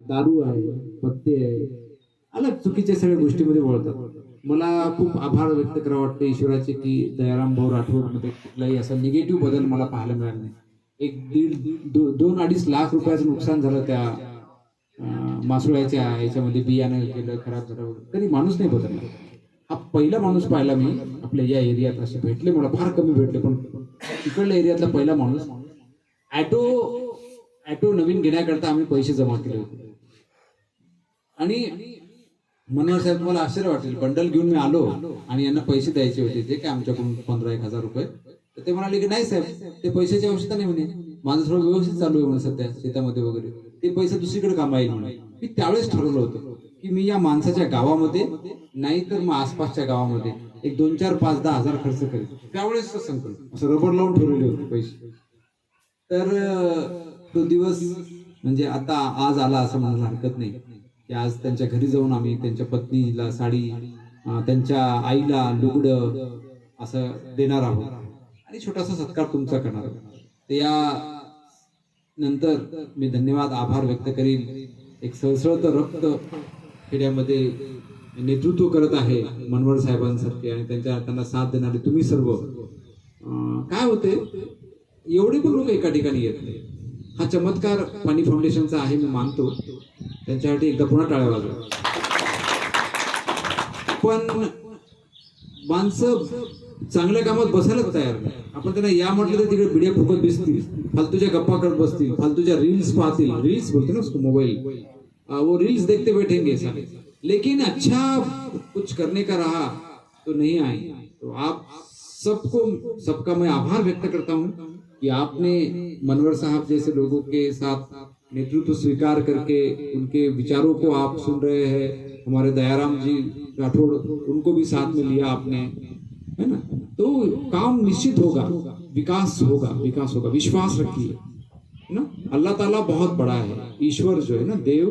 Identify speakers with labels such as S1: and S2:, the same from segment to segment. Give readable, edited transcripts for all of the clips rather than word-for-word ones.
S1: दारू आहे, पत्ते आहे, अलग चुकीच्या सगळ्या गोष्टीमध्ये वळतात. मला खूप आभार व्यक्त करावं वाटतं ईश्वराचे की दयाराम भाऊ राठोडमध्ये कुठलाही असा निगेटिव्ह बदल मला पाहायला मिळाला नाही. एक दीड 2-2.5 लाख रुपयाचं नुकसान झालं त्या मासोळ्याच्या याच्यामध्ये, बियाणं केलं खराब झालं तरी माणूस नाही बदलला. हा पहिला माणूस पाहिला मी आपल्या या एरियात. असे भेटले मला, फार कमी भेटले, पण तिकडल्या एरियातला पहिला माणूस. ॲटो नवीन घेण्याकरता आम्ही पैसे जमा केले होते आणि मनोहर साहेब, मला आश्चर्य वाटेल, बंडल घेऊन मी आलो आणि यांना पैसे द्यायचे होते ते काय आमच्याकडून 15-1 हजार रुपये. तर ते म्हणाले की नाही साहेब, ते पैशाची आवश्यकता नाही म्हणे, माझं थोडं व्यवस्थित चालू आहे म्हणे सध्या शेतामध्ये वगैरे, ते पैसे दुसरीकडे कामा येईल म्हणे. मी त्यावेळेस ठरवलं होतं की मी या माणसाच्या गावामध्ये नाही तर मग आसपासच्या गावामध्ये एक 2-4-5-10 हजार खर्च करेल. त्यावेळेस संकल्प असं रबर लावून ठरवले होते पैसे. तर तो दिवस म्हणजे आता आज आला असं म्हणायला हरकत नाही की आज त्यांच्या घरी जाऊन आम्ही त्यांच्या पत्नीला साडी, त्यांच्या आईला लुगडं असं देणार आहोत आणि छोटासा सत्कार तुमचा करणार आहोत. तर या नंतर मी धन्यवाद आभार व्यक्त करील. एक सळसळतं रक्त खेड्यामध्ये नेतृत्व करत आहे मनवर साहेबांसारखे आणि त्यांना साथ देणारे तुम्ही सर्व. काय होते, एवढे पण लोक एका ठिकाणी येत नाही. हा चमत्कार पाणी फाउंडेशनचा आहे, मी मानतो. त्यांच्यासाठी एकदा पुन्हा टाळ्या वाजवा. पण माणसं चांगल्या कामात बसायलाच तयार नाही. आपण त्यांना या म्हटलं तर तिकडे बिड्या फुकत बसतील, फालतूच्या गप्पा करत बसतील, फालतूच्या रील्स पाहतील. रील्स बोलते ना उसको, मोबाइल, वो रील्स देखते बैठेंगे सारे, लेकिन अच्छा कुछ करने का रहा तो नहीं आए. तो आप सबका मैं आभार व्यक्त करता हूँ कि आपने मनवर साहब जैसे लोगों के साथ नेतृत्व स्वीकार करके उनके विचारों को आप सुन रहे हैं. हमारे दयाराम जी राठौड़, उनको भी साथ में लिया आपने, है ना. तो काम निश्चित होगा, विकास होगा, विकास होगा, विश्वास रखिए, है ना. अल्लाह ताला बहुत बड़ा है. ईश्वर जो है ना, देव,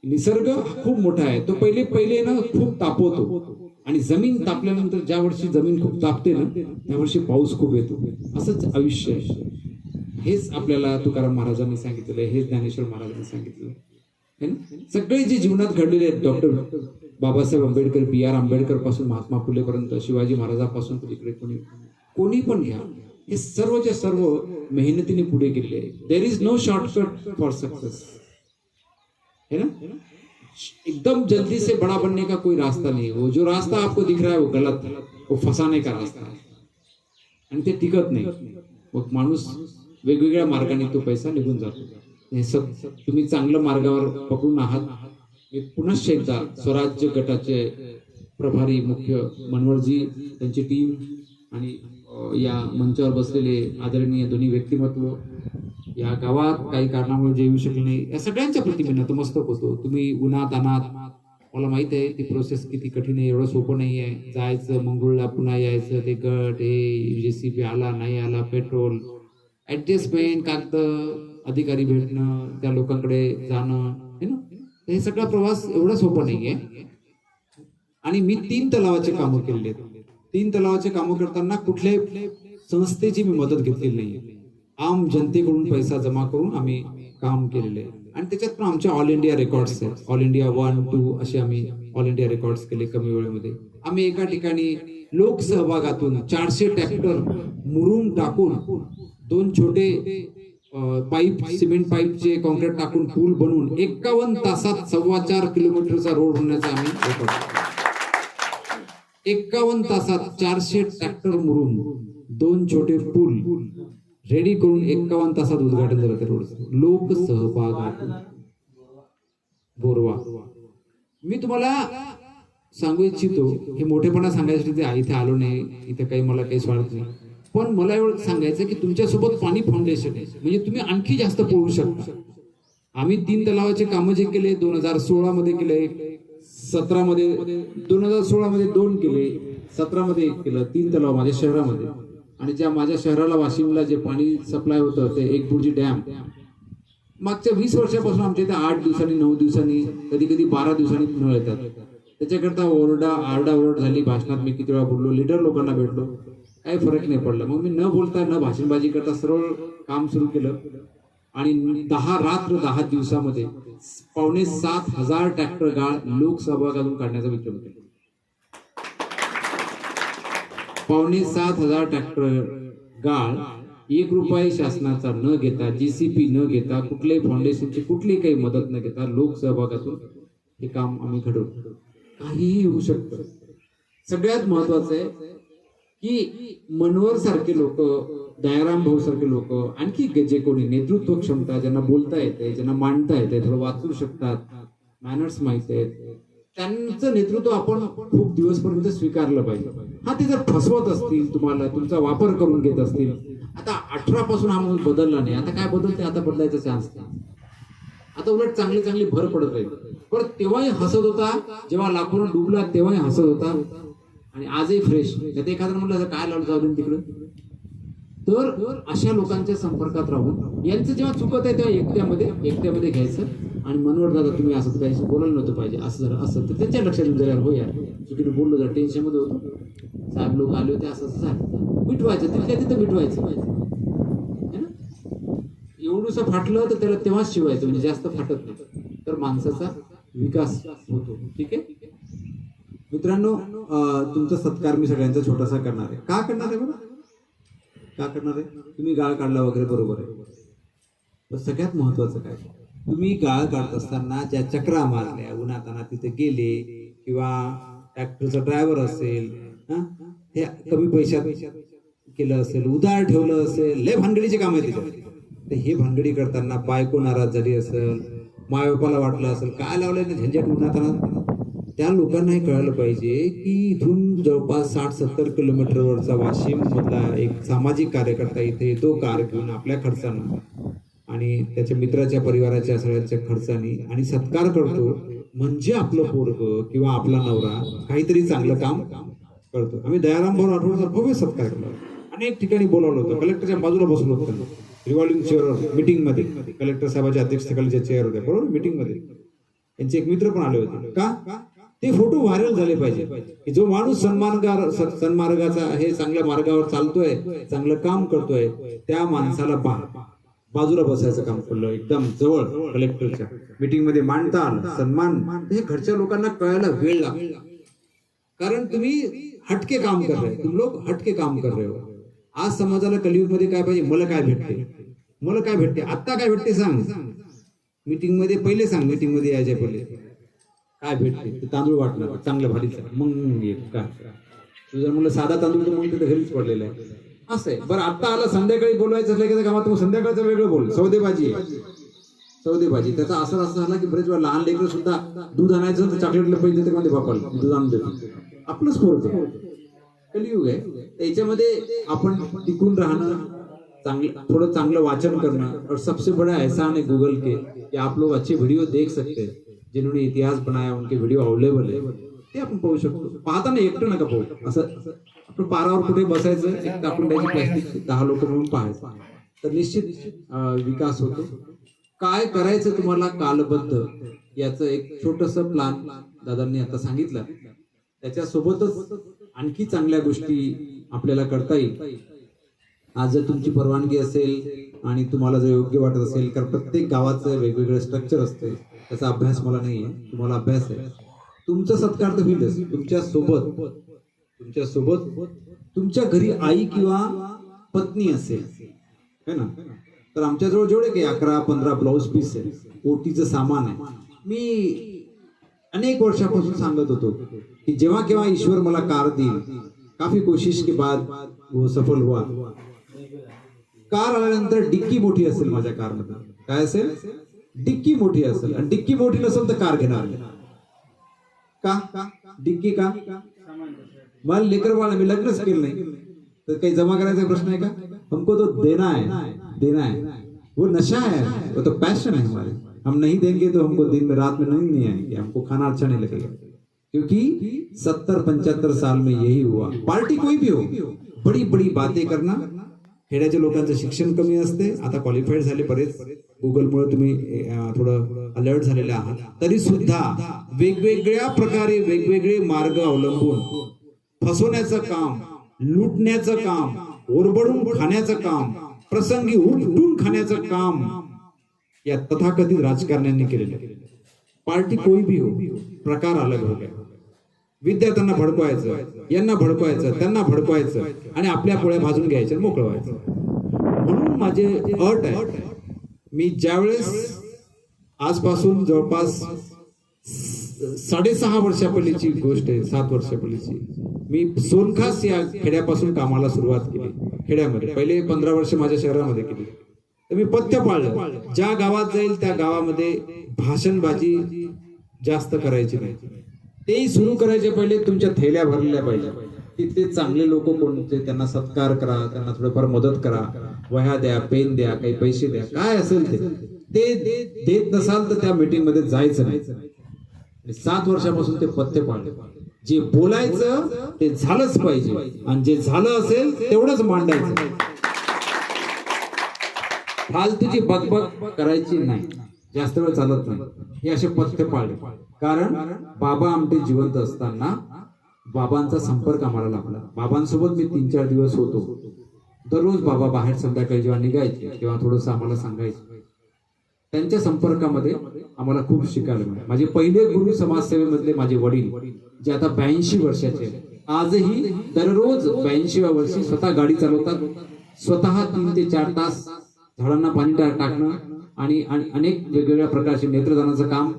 S1: निसर्ग खूप मोठा आहे. तो पहिले ना खूप तापवतो आणि जमीन तापल्यानंतर ज्या वर्षी जमीन खूप तापते ना, त्या वर्षी पाऊस खूप येतो. असंच आयुष्य आहे. हेच आपल्याला तुकाराम महाराजांनी सांगितलेलं आहे, हेच ज्ञानेश्वर महाराजांनी सांगितलं आहे ना. सगळे जे जीवनात घडलेले आहेत, डॉक्टर बाबासाहेब आंबेडकर, B.R. आंबेडकर पासून महात्मा फुलेपर्यंत, शिवाजी महाराजांपासून तिकडे कोणी पण घ्या, हे सर्वच्या सर्व मेहनतीने पुढे गेलेले आहे. There is no shortcut for success, है ना. एकदम जल्दी से बड़ा बनने का कोई रास्ता नहीं. वो जो रास्ता आपको दिख रहा है वो गलत है, वो फसाने का रास्ता है आणि ते टिकत नाही. मग माणूस वेगवेगळ्या मार्गाने तो पैसा निघून जातो. हे सब तुम्ही चांगल्या मार्गावर पकडून आहात. मी पुनश्च एकदा स्वराज्य गटाचे प्रभारी मुख्य मनवरजी, त्यांची टीम आणि या मंचावर बसलेले आदरणीय दोन्ही व्यक्तिमत्व, या गावात काही कारणामुळे जे येऊ शकले नाही, या सगळ्यांच्या प्रति मी नतमस्तक होतो. तुम्ही उन्हात अनात, मला माहित आहे ती प्रोसेस किती कठीण आहे, एवढं सोपं नाही आहे. जायचं मंगळूरला, पुन्हा यायचं, ते गट, हे JCB आला नाही आला, पेट्रोल, ऍडजस्टमेंट, कागद, अधिकारी भेटणं, त्या लोकांकडे जाणं, है ना. हे सगळा प्रवास एवढा सोपा नाहीये. आणि मी 3 तलावाचे कामं केलेले आहेत. 3 तलावाचे कामं करताना कुठल्याही संस्थेची मी मदत घेतलेली नाहीये. आम जनतेकडून पैसा जमा करून आम्ही काम केलेले आहे. आणि त्याच्यात पण आमच्या ऑल इंडिया रेकॉर्ड्स आहेत. ऑल इंडिया 1, 2 असे आम्ही ऑल इंडिया रेकॉर्ड्स केले कमी वेळेमध्ये. आम्ही एका ठिकाणी लोकसहभागातून 400 ट्रॅक्टर मुरुम टाकून 2 छोटे पाईप, सिमेंट पाईपचे कॉन्क्रीट टाकून पूल बनवून 51 तासात 4.25 किलोमीटरचा रोड होण्याचा आम्ही रेकॉर्ड. 51 तासात 400 ट्रॅक्टर मुरुम, 2 छोटे पूल रेडी करून 51 तासात उद्घाटन झालं त्या रोडचं. लोक सहभागातून. बोरवा. मी तुम्हाला सांगू इच्छितो, हे मोठेपणा सांगायसाठी ते इथे आलो नाही, इथे काही मला काही स्वार्थ नाही, पण मला एवढं सांगायचं की तुमच्यासोबत पाणी फाउंडेशन आहे, म्हणजे तुम्ही आणखी जास्त पळू शकता. आम्ही 3 तलावाचे कामं जे केले 2016 मध्ये केले, 17 मध्ये, 2016 मध्ये 2 केले, 17 मध्ये 1 केलं. 3 तलाव माझ्या शहरामध्ये. आणि ज्या माझ्या शहराला वाशिमला जे पाणी सप्लाय होतं ते एकबुर्जी डॅम, मागच्या 20 वर्षापासून आमच्या इथे 8 दिवसांनी, 9 दिवसांनी, कधी कधी 12 दिवसांनी नळ येतात. त्याच्याकरता आरडाओरड झाली. भाषणात मी किती वेळा बोललो, लीडर लोकांना भेटलो, काही फरक नाही पडला. मग मी न बोलता, न भाषणबाजी करता सरळ काम सुरू केलं. आणि 10 रात्र 10 दिवसामध्ये 7,500 ट्रॅक्टर गाळ लोकसहभागातून काढण्याचा विचार केला. 7,500 ट्रॅक्टर गाळ 1 रुपये शासनाचा न घेता, जीसीपी न घेता, कुठल्याही फाउंडेशनची कुठलीही काही मदत न घेता लोकसहभागातून हे काम आम्ही घडवतो. काहीही होऊ शकतं. सगळ्यात महत्वाचं आहे की मनोहर सारखे लोक, दयाराम भाऊ सारखे लोक, आणखी जे कोणी नेतृत्व क्षमता, ज्यांना बोलता येते, ज्यांना मांडता येते, थोडं वाचू शकतात, मॅनर्स माहित आहेत, त्यांचं नेतृत्व आपण खूप दिवसपर्यंत स्वीकारलं पाहिजे. हा, ते जर फसवत असतील, तुम्हाला तुमचा वापर करून घेत असतील, आता 18 पासून हा माणूस बदलला नाही, आता काय बदलते, आता बदलायचा चान्स नाही. आता उलट चांगली चांगली भर पडत राहील. पण तेव्हाही हसत होता, जेव्हा लाखोनं डुबला तेव्हाही हसत होता, आणि आजही फ्रेश. त्यात एखादं म्हटलं काय लावलं जाऊ तिकडं. तर अशा लोकांच्या संपर्कात राहून यांचं जेव्हा चुकत आहे तेव्हा एकट्यामध्ये घ्यायचं आणि मनोहर दादा तुम्ही असं काही बोलायला नव्हतं पाहिजे, असं जर असं तर त्यांच्या लक्षात येऊन जाणार, हो यार चुकीने बोललो, जर टेन्शनमध्ये होतो, साहेब लोक आले होते, असं झालं, मिटवायचं तिथे काय तिथं मिटवायचं है ना. एवढंसं फाटलं तर त्याला तेव्हाच शिवायचं, म्हणजे जास्त फाटत नाही, तर माणसाचा विकास होतो. ठीक आहे मित्रांनो, तुमचा सत्कार मी सगळ्यांचा छोटासा करणार आहे. का करणार आहे बघा, का करणार आहे? तुम्ही गाळ काढला वगैरे बरोबर आहे, पण सगळ्यात महत्वाचं काय, तुम्ही गाळ काढत असताना ज्या चक्रा मारल्या, उन्हाताना तिथे गेले, किंवा ट्रॅक्टरचा ड्रायव्हर असेल, हे कमी पैशात केलं असेल, उधार ठेवलं असेल, लय भानगडीचे काम आहे तिथे, तर हे भानगडी करताना बायको नाराज झाली असेल, मायबापाला वाटलं असेल काय लावलंय ना झंझट उन्हाताना, त्या लोकांना हे कळायला पाहिजे की इथून जवळपास 60-70 किलोमीटरवरचा वाशिम मधला एक सामाजिक कार्यकर्ता इथे येतो कार घेऊन आपल्या खर्चानं आणि त्याच्या मित्राच्या परिवाराच्या सगळ्यांच्या खर्चाने आणि सत्कार करतो, म्हणजे आपलं पोरग किंवा आपला नवरा काहीतरी चांगलं काम करतो. आम्ही दयाराम भाऊ राठोडचा भव्य सत्कार केला, अनेक ठिकाणी बोलावलं होतं, कलेक्टरच्या बाजूला बसलो होतो त्यांना, रिव्हॉल्विंग चेअरवर मीटिंग मध्ये, कलेक्टर साहेबाच्या अध्यक्षतेखालीच्या चेअर होत्या बरोबर मीटिंग मध्ये, त्यांचे एक मित्र पण आले होते. का ते फोटो व्हायरल झाले पाहिजे की जो माणूस सन्मार्गाचा हे चांगल्या मार्गावर चालतोय, चांगलं काम करतोय, त्या माणसाला बाजूला बसायचं काम पडलं, एकदम जवळ कलेक्टरच्या मीटिंग मध्ये मांडता आलं सन्मान. हे घरच्या लोकांना कळायला वेळ लागला, कारण तुम्ही हटके काम कर रहे, तुम लोग हटके काम कर रहे हो. आज समाजाला कलियुग मध्ये काय पाहिजे, मला काय भेटते, मला काय भेटते, आता काय भेटते सांग, मीटिंग मध्ये पहिले सांग, मीटिंग मध्ये यायच्या पहिले काय भेटते, ते तांदूळ वाटणार चांगल्या भारीचा, मग काय तुझं म्हणलं साधा तांदूळ तर मग तिथे घरीच पडलेला आहे, असं आहे. बरं आता आला संध्याकाळी बोलवायचं असलं की कामात, मग संध्याकाळचं वेगळं बोल, सौदेबाजी सौदेबाजी. त्याचा असर असा झाला की बरेच वेळा लहान लेकरं सुद्धा दूध आणायचं तर चॉकलेटला पैसे देते, मध्ये बापाला दूध आणून देतो, आपलंच पोरं. कलियुग आहे, त्याच्यामध्ये आपण टिकून राहणं, थोड़ा चांगलं वाचन करना, और सबसे बड़ा एहसान है गूगल के कि आप लोग अच्छे वीडियो देख सकते हैं, जिन्होंने इतिहास बनाया उनके व्हिडिओ अवेलेबल आहे, ते आपण पाहू शकतो. पाहताना एकटं नका पाहू, असं आपण पारावर कुठे बसायचं, एक टाकून द्यायची प्लास्टिक, 10 लोक म्हणून पाहायचं, तर निश्चित विकास होतो. काय करायचं तुम्हाला कालबद्ध याचं एक छोटंसं प्लान दादांनी आता सांगितलं, त्याच्यासोबतच आणखी चांगल्या गोष्टी आपल्याला करता येईल. आज जर तुमची परवानगी असेल आणि तुम्हाला जर योग्य वाटत असेल, कारण प्रत्येक गावाचं वेगवेगळं स्ट्रक्चर असते, त्याचा अभ्यास मला नाही आहे, तुम्हाला अभ्यास आहे. तुमचा सत्कार तर होईलच, तुमच्या सोबत तुमच्या घरी आई किंवा पत्नी असेल है ना, तर आमच्याजवळ जेवढे काही 11-15 ब्लाऊज पीस आहे, ओटीचं सामान आहे. मी अनेक वर्षापासून सांगत होतो की जेव्हा केव्हा ईश्वर मला कार देईल, काफी कोशिश के बाद वो सफल हुआ. कार आल्यानंतर डिक्की मोठी असेल माझ्या कारमध्ये, काय असेल, डिक्की मोठी असेल, आणि डिक्की मोठी नसेल तर कार घेणार का, डिक्की का, मला लेकर बाळा, मी लग्नच केलं नाही तर काही जमा करायचा प्रश्न आहे का, हमको तो देना है, वो नशा है, वो तो पैशन है हमारे, हम नहीं देंगे तो हमको दिन में रात में नहीं आएंगे, हमको खाना अच्छा नहीं लगेगा. क्योंकि 70-75 साल में यही हुआ. पार्टी कोई भी हो, बड़ी बड़ी बातें करना. खेड्याच्या लोकांचं शिक्षण कमी असते, आता क्वालिफाईड झाले बरेच, गुगलमुळे तुम्ही थोडं अलर्ट झालेले आहात, तरी सुद्धा वेगवेगळ्या प्रकारे वेगवेगळे मार्ग अवलंबून फसवण्याचं काम, लुटण्याचं काम, ओरबडून खाण्याचं काम, प्रसंगी उलटून खाण्याचं काम या तथाकथित राजकारण्यांनी केलेलं आहे. पार्टी कोई भी हो, प्रकार अलग हो गया. विद्यार्थ्यांना भडकवायचं, यांना भडकवायचं, त्यांना भडकवायचं आणि आपल्या पोळ्या भाजून घ्यायच्या, मोकळं व्हायचं. म्हणून माझे अट आहे, मी ज्यावेळेस आजपासून जवळपास 6.5 वर्षापलीची गोष्ट आहे, 7 वर्षापलीची, मी सोनखास या खेड्यापासून कामाला सुरुवात केली. खेड्यामध्ये पहिले 15 वर्ष माझ्या शहरामध्ये केली. तर मी पथ्य पाळलं, ज्या गावात जाईल त्या गावामध्ये भाषणबाजी जास्त करायची नाही. तेही सुरू करायचे पहिले तुमच्या थैल्या भरलेल्या पाहिजे. तिथले चांगले लोक कोणते त्यांना सत्कार करा, त्यांना थोडंफार मदत करा, वह्या द्या, पेन द्या, काही पैसे द्या, काय असेल ते देत नसाल तर त्या मीटिंग मध्ये जायचं नाही. 7 वर्षापासून ते पथ्य पाळले. जे बोलायचं ते झालंच पाहिजे आणि जे झालं असेल तेवढंच मांडायचं. फालतूची बकबक करायची नाही, जास्त वेळ चालत नाही. हे असे पथ्य पाळले. कारण बाबा आमटे जिवंत असताना बाबांचा संपर्क आम्हाला लाभला. बाबांसोबत मी 3-4 दिवस होतो. दररोज बाबा बाहेर संध्याकाळी जेव्हा निघायचे तेव्हा थोडंसं आम्हाला सांगायचे. त्यांच्या संपर्कामध्ये आम्हाला खूप शिकायला मिळालं. माझे पहिले गुरु समाजसेवेमधले माझे वडील, जे आता 82 वर्षाचे, आजही दररोज 82व्या वर्षी स्वतः गाडी चालवतात, स्वतः 3 ते 4 तास झाडांना पाणी टाकणं आणि अनेक वेगवेगळ्या प्रकारचे नेत्रदानाचं काम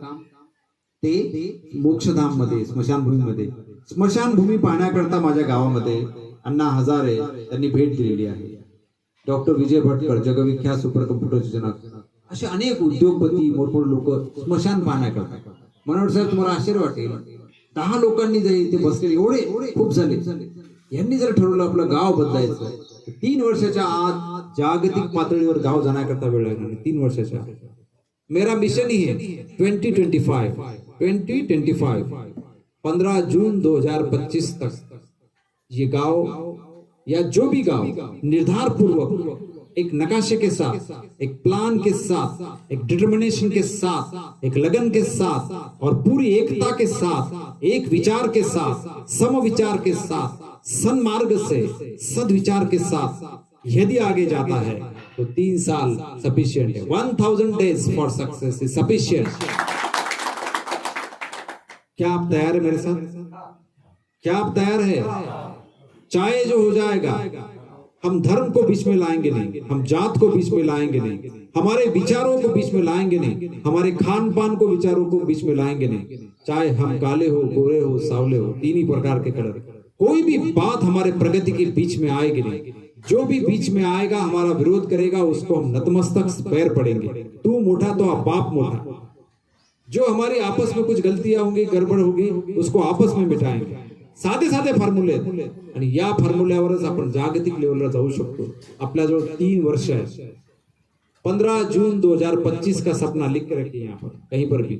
S1: ते मोक्षधाम मध्ये, स्मशानभूमीमध्ये, स्मशानभूमी पाहण्याकरता माझ्या गावामध्ये अण्णा हजारे त्यांनी भेट दिलेली आहे. डॉक्टर विजय भटकर, जगविख्यात सुपर कम्प्युटरचे जनक, असे अनेक उद्योगपती, मोठमोठे लोक स्मशान पाहण्याकरता. मनोहर साहेब, तुम्हाला आश्चर्य वाटेल, 10 लोकांनी जर इथे बसलेले एवढे खूप झाले. यांनी जर ठरवलं आपलं गाव बदलायचं, 3 वर्षाच्या आत जागतिक पातळीवर गाव जाण्याकरता वेळ लागणार. 3 वर्षाच्या आत मेरा मिशन ही है 2025 15 जून 2025 तक ये गांव या जो भी गांव निर्धार पूर्वक एक नकाशे के साथ, एक प्लान के साथ, एक डिटर्मिनेशन के साथ, एक लगन के साथ और पूरी एकता के साथ, एक विचार के साथ, समविचार के साथ, सन्मार्ग से, सद्विचार के साथ यदि आगे जाता है तो 3 साल सफिशिएंट है. 1000 days for success is sufficient. क्या आप तैयार है मेरे साथ? क्या आप तैयार है? चाहे जो हो जाएगा, हम धर्म को बीच में लाएंगे नहीं, हम जात को बीच में लाएंगे नहीं, हमारे विचारों को बीच में लाएंगे नहीं, हमारे खान पान को विचारों को बीच में लाएंगे नहीं. चाहे हम काले हो, गोरे हो, सावले हो, 3 ही प्रकार के कलर, कोई भी बात हमारे प्रगति के बीच में आएगी नहीं. जो भी बीच में आएगा, हमारा विरोध करेगा, उसको हम नतमस्तक पैर पड़ेंगे. तू मोटा तो आप बाप मोटा. जो हमारी आपस में कुछ गलतियां होंगी, गडबड होगी, उसको आपस में मिटाएंगे. साधे साधे फॉर्म्युले आणि या फॉर्म्युल्यावरच आपण जागतिक लेवलला जाऊ शकतो. आपल्याजवळ 3 वर्ष आहे. 15 जून 2025 का सपना लिख के रखिए यहाँ पर, कहीं पर भी.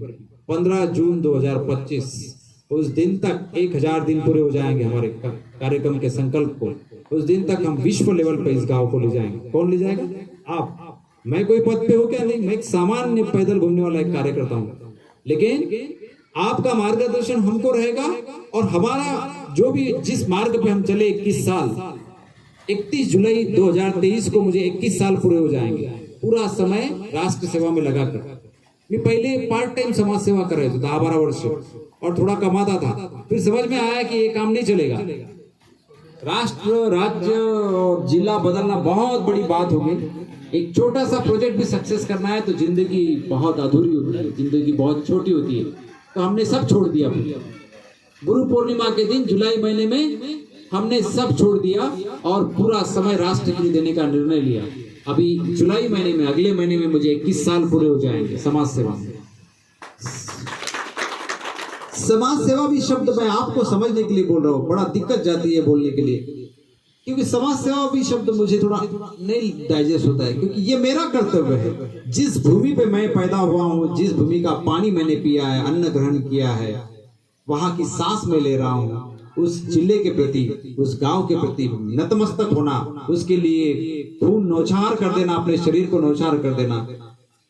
S1: 15 जून 2025, उस दिन तक 1000 दिन पूरे हो जाएंगे हमारे कार्यक्रम के संकल्प को. उस दिन तक हम विश्व लेवल पे इस गांव को ले जाएंगे. कौन ले जाएगा? आप. मैं कोई पद पे हो क्या? नहीं, मैं एक सामान्य पैदल घूमने वाला एक कार्यकर्ता हूँ. लेकिन आपका मार्गदर्शन हमको रहेगा और हमारा जो भी जिस मार्ग पे हम चले 21 साल, 31 जुलाई 2023 को मुझे 21 साल पूरे हो जाएंगे. पूरा समय राष्ट्र सेवा में लगाकर. मैं पहले पार्ट टाइम समाज सेवा कर रहे थे 10-12 वर्ष और थोड़ा कमाता था. फिर समझ में आया कि ये काम नहीं चलेगा. राष्ट्र, राज्य और जिला बदलना बहुत बड़ी बात होगी. एक छोटा सा प्रोजेक्ट भी सक्सेस करना है तो जिंदगी बहुत अधूरी होती है, जिंदगी बहुत छोटी होती है. तो हमने सब छोड़ दिया. गुरु पूर्णिमा के दिन जुलाई महीने में हमने सब छोड़ दिया और पूरा समय राष्ट्र के लिए देने का निर्णय लिया. अभी जुलाई महीने में, अगले महीने में मुझे 21 साल पूरे हो जाएंगे समाज सेवा में. समाज सेवा भी शब्द मैं आपको समझने के लिए बोल रहा हूँ, बड़ा दिक्कत जाती है बोलने के लिए, क्योंकि समाज सेवा भी शब्द मुझे थोड़ा नहीं डाइजेस्ट होता है. क्योंकि ये मेरा कर्तव्य है. जिस भूमि पे मैं पैदा हुआ हूँ, जिस भूमि का पानी मैंने पिया है, अन्न ग्रहण किया है, वहां की सांस में ले रहा हूँ, उस जिले के प्रति, उस गांव के प्रति नतमस्तक होना, उसके लिए खून नौछार कर देना, अपने शरीर को नौछार कर देना,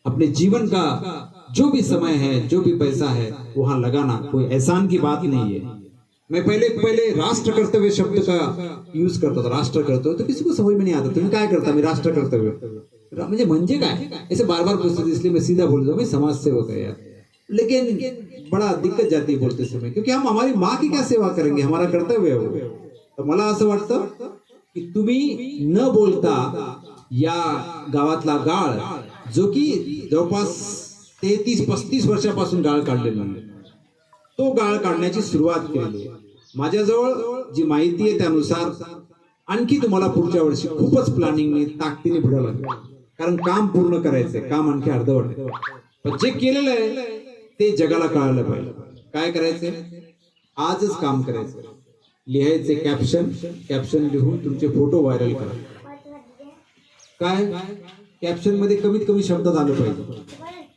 S1: अपने जीवन का जो भी समय है, जो भी पैसा है वहां लगाना कोई एहसान की बात नहीं है. मैं पहले राष्ट्र कर्तव्य शब्द का यूज करता था. राष्ट्र कर्तव्य तो किसी को समझ में नहीं आता. तुम्हें क्या करता? मैं राष्ट्र कर्तव्य. म्हणजे काय ऐसे बार बार पूछते थे, इसलिए मैं सीधा बोल रहा हूँ, मैं समाज सेवक है यार। लेकिन बड़ा दिक्कत जाती है बोलते समय, क्योंकि हम हमारी माँ की क्या सेवा करेंगे, हमारा कर्तव्य है वो। तर मला असं वाटतं की तुम्ही न बोलता या गावातला गाळ, जो की जवळपास 33-35 वर्षापासून गाळ काढलेला आहे, तो गाळ काढण्याची सुरुवात केली आहे। माझ्याजवळ जी माहिती आहे त्यानुसार आणखी तुम्हाला पुढच्या वर्षी खूपच प्लॅनिंगने ताकदीने पुढे लागेल, कारण काम पूर्ण करायचंय, काम आणखी अर्धवट आहे। पण जे केलेलं आहे ते जगाला कळायला पाहिजे। काय करायचंय, आजच काम करायचं, लिहायचे कॅप्शन लिहून तुमचे फोटो व्हायरल करा। काय कॅप्शन मध्ये कमीत कमी शब्दात आलं पाहिजे,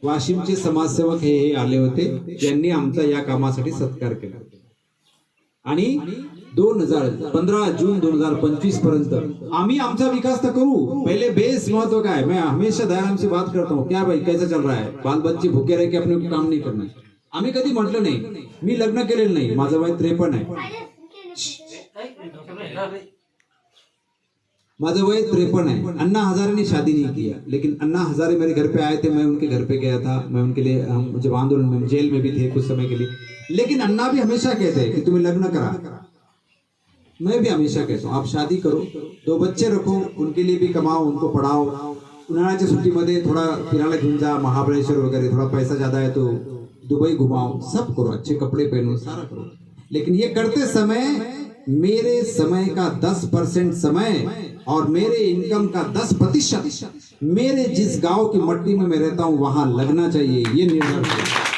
S1: वाशिमचे समाजसेवक हे आले होते, यांनी आमचा या कामासाठी सत्कार केला। आणि 15 जून 2025 पर्यंत आम्ही आमचा विकास तर करू, पहले बेस महत्व का है। मैं हमेशा दयाराम से बात करता हूँ, क्या भाई कैसा चल रहा है, बाल बच्चे भूखे रह के अपने को काम नहीं करना। आम्ही कधी म्हटलं नाही, मी लग्न केलेलं नाही, माझं वय 53 आहे, माझं वय 53 है। अन्ना हजारे ने शादी नहीं किया, लेकिन अन्ना हजारे मेरे घर पे आए थे, मैं उनके घर पे गया था, मैं उनके लिए, हम जब आंदोलन में जेल में भी थे कुछ समय के लिए, लेकिन अन्ना भी हमेशा कहते हैं कि तुम्हें लग्न करा। मैं भी हमेशा कहता हूँ आप शादी करो, 2 बच्चे रखो, उनके लिए भी कमाओ, उनको पढ़ाओ, उन्हाळ्याच्या सुट्टीमध्ये थोड़ा फिरायला घेऊन जा, महाबळेश्वर वगैरह, थोड़ा पैसा ज्यादा है तो दुबई घुमाओ, सब करो, अच्छे कपड़े पहनो, सारा करो। लेकिन ये करते समय मेरे समय का 10% समय और मेरे इनकम का 10% मेरे जिस गांव की मट्टी में मैं रहता हूं वहां लगना चाहिए, ये निर्णय करो।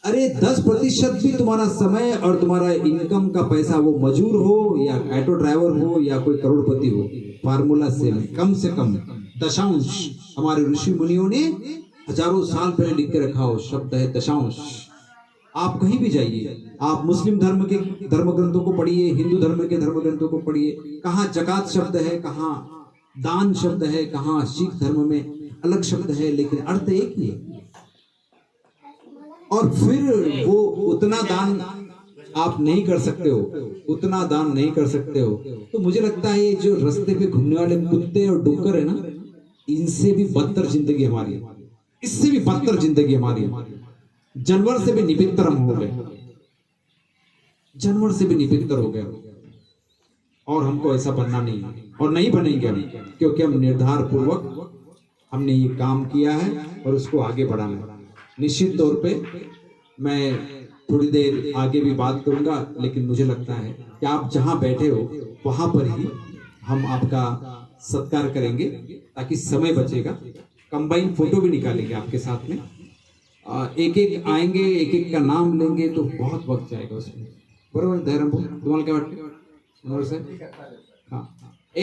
S1: अरे 10% भी तुम्हारा समय और तुम्हारा इनकम का पैसा, वो मजूर हो या ऑटो ड्राइवर हो या कोई करोड़पति हो, फार्मूला सेम, कम से कम दशांश। हमारे ऋषि मुनियों ने हजारों साल पहले लिख के रखा हो, शब्द है दशांश। आप कहीं भी जाइए, आप मुस्लिम धर्म के धर्म ग्रंथों को पढ़िए, हिंदू धर्म के धर्म ग्रंथों को पढ़िए, कहाँ जकात शब्द है, कहाँ दान शब्द है, कहाँ सिख धर्म में अलग शब्द है, लेकिन अर्थ एक ही है। और फिर वो उतना दान आप नहीं कर सकते हो, उतना दान नहीं कर सकते हो, तो मुझे लगता है ये जो रास्ते पे घूमने वाले कुत्ते और डुक्कर है ना, इनसे भी बदतर जिंदगी हमारी है, इससे भी बदतर जिंदगी हमारी है। जानवर से भी निपित्तर हम हो गए, जानवर से भी निपित्तर हो गए, और हमको ऐसा बनना नहीं है और नहीं बनेंगे हम, क्योंकि हम निर्धार पूर्वक हमने ये काम किया है और उसको आगे बढ़ाना है। निश्चित तौर पे मैं थोड़ी देर आगे भी बात करूंगा, लेकिन मुझे लगता है कि आप जहां बैठे हो वहां पर ही हम आपका सत्कार करेंगे, ताकि समय बचेगा। कंबाइन फोटो भी निकालेंगे आपके साथ में, एक एक आएंगे, एक एक का नाम लेंगे तो बहुत वक्त जाएगा उसमें, बरोबर दयाराम भाऊ, तुम्हाला काय वाटतं? हाँ।